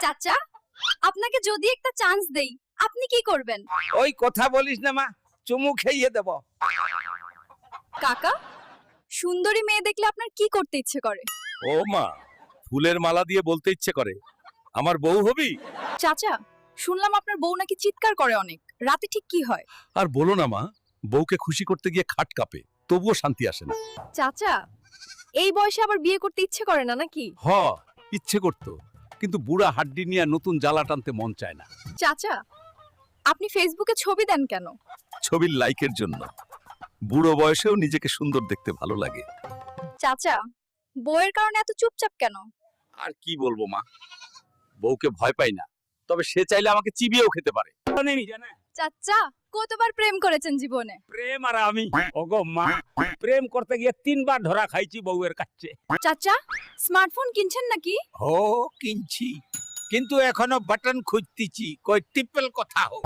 চাচা, আপনাকে যদি একটা চান্স দেই, আপনি কি করবেন? ওই কথা বলিস না মা, চুমু খেয়ে দেব। কাকা, সুন্দরী মেয়ে দেখলে আপনার কি করতে ইচ্ছে করে? ও মা, ফুলের মালা দিয়ে বলতে ইচ্ছে করে আমার বউ হবি। চাচা, শুনলাম আপনার বউ নাকি চিৎকার করে অনেক, রাতে ঠিক কি হয়? আর বলো না মা, বউকে খুশি করতে গিয়ে খাট কাঁপে, তবুও শান্তি আসে না। চাচা, এই বয়সে আবার বিয়ে করতে ইচ্ছে করে না নাকি? হ, ইচ্ছে করতো, কিন্তু বুড়া হাড্ডি নিয়ে নতুন জ্বালা টানতে মন চায় না। চাচা, আপনি ফেসবুকে ছবি দেন কেন? ছবির লাইকের জন্য। বুড়ো বয়সেও নিজেকে সুন্দর দেখতে ভালো লাগে। চাচা, বউয়ের কারণে এত চুপচাপ কেন? আর কি বলবো মা, বউকে ভয় পাই না, তবে সে চাইলে আমাকে চিবিয়েও খেতে পারে। চাচা, কতবার প্রেম করেছেন জীবনে? প্রেম আর আমি, ওগো মা, প্রেম করতে গিয়ে 3 বার ধরা খাইছি বউয়ের কাছে। চাচা, স্মার্টফোন কিনছেন নাকি? ও কিনছি, কিন্তু এখনো বাটন খুঁজতেছি, কই টিপল কথা হোক।